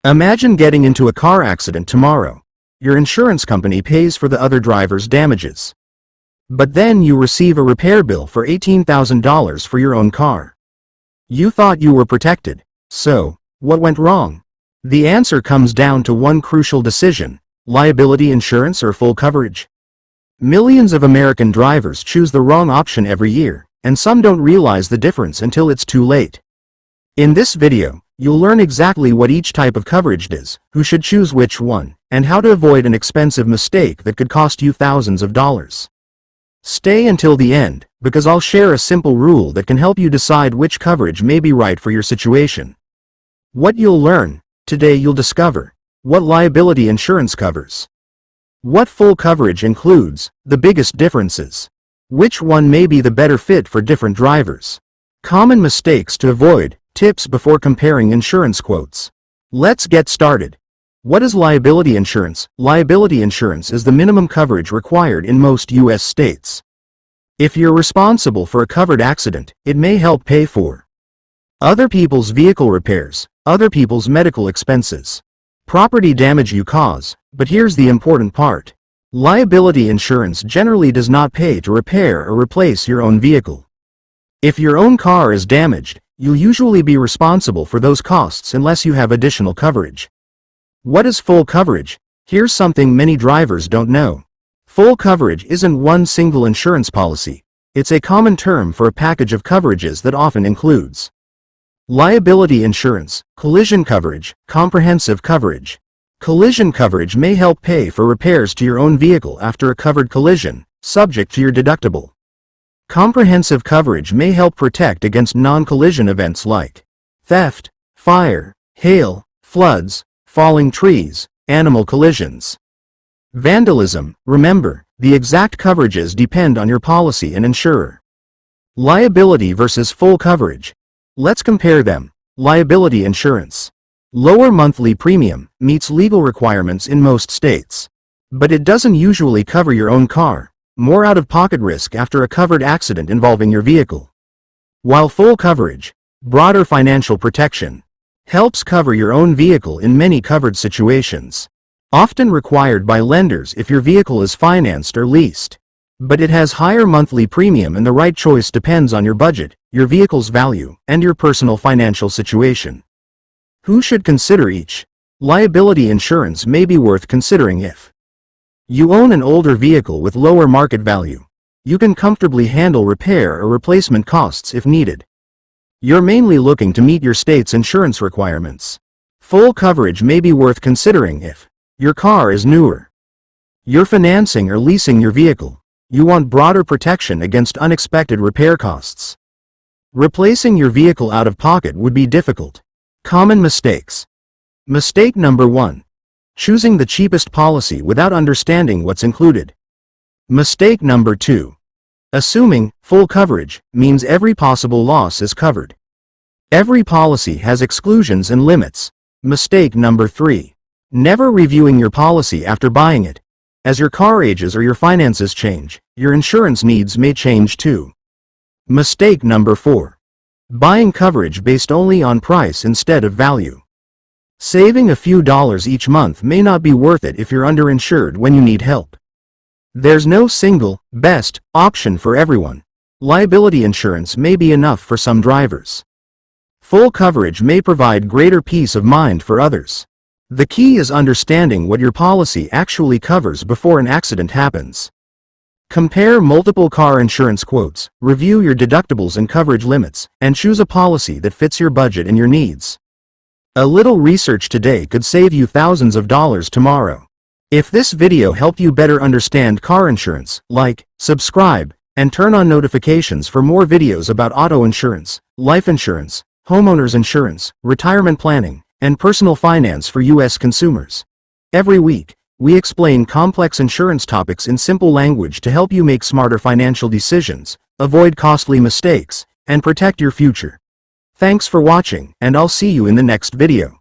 Imagine getting into a car accident tomorrow. Your insurance company pays for the other driver's damages. But then you receive a repair bill for $18,000 for your own car. You thought you were protected. So, what went wrong? The answer comes down to one crucial decision: liability insurance or full coverage. Millions of American drivers choose the wrong option every year, and some don't realize the difference until it's too late. In this video, you'll learn exactly what each type of coverage does, who should choose which one, and how to avoid an expensive mistake that could cost you thousands of dollars. Stay until the end, because I'll share a simple rule that can help you decide which coverage may be right for your situation. What you'll learn: today you'll discover what liability insurance covers, what full coverage includes, the biggest differences, which one may be the better fit for different drivers, common mistakes to avoid, tips before comparing insurance quotes. Let's get started. What is liability insurance? Liability insurance is the minimum coverage required in most U.S. states. If you're responsible for a covered accident, it may help pay for other people's vehicle repairs, other people's medical expenses, property damage you cause. But here's the important part: liability insurance generally does not pay to repair or replace your own vehicle. If your own car is damaged, you'll usually be responsible for those costs unless you have additional coverage. What is full coverage? Here's something many drivers don't know. Full coverage isn't one single insurance policy. It's a common term for a package of coverages that often includes liability insurance, collision coverage, comprehensive coverage. Collision coverage may help pay for repairs to your own vehicle after a covered collision, subject to your deductible. Comprehensive coverage may help protect against non-collision events like theft, fire, hail, floods, falling trees, animal collisions, vandalism. Remember, the exact coverages depend on your policy and insurer. Liability versus full coverage. Let's compare them. Liability insurance. Lower monthly premium, meets legal requirements in most states. But it doesn't usually cover your own car. More out-of-pocket risk after a covered accident involving your vehicle. While full coverage, broader financial protection, helps cover your own vehicle in many covered situations. Often required by lenders if your vehicle is financed or leased. But it has higher monthly premium, and the right choice depends on your budget, your vehicle's value, and your personal financial situation. Who should consider each? Liability insurance may be worth considering if you own an older vehicle with lower market value. You can comfortably handle repair or replacement costs if needed. You're mainly looking to meet your state's insurance requirements. Full coverage may be worth considering if your car is newer. You're financing or leasing your vehicle. You want broader protection against unexpected repair costs. Replacing your vehicle out of pocket would be difficult. Common mistakes. Mistake number 1. Choosing the cheapest policy without understanding what's included. Mistake number 2. Assuming full coverage means every possible loss is covered. Every policy has exclusions and limits. Mistake number 3. Never reviewing your policy after buying it. As your car ages or your finances change, your insurance needs may change too. Mistake number 4. Buying coverage based only on price instead of value. Saving a few dollars each month may not be worth it if you're underinsured when you need help. There's no single, best option for everyone. Liability insurance may be enough for some drivers. Full coverage may provide greater peace of mind for others. The key is understanding what your policy actually covers before an accident happens. Compare multiple car insurance quotes, review your deductibles and coverage limits, and choose a policy that fits your budget and your needs. A little research today could save you thousands of dollars tomorrow. If this video helped you better understand car insurance, like, subscribe, and turn on notifications for more videos about auto insurance, life insurance, homeowners insurance, retirement planning, and personal finance for U.S. consumers. Every week, we explain complex insurance topics in simple language to help you make smarter financial decisions, avoid costly mistakes, and protect your future. Thanks for watching, and I'll see you in the next video.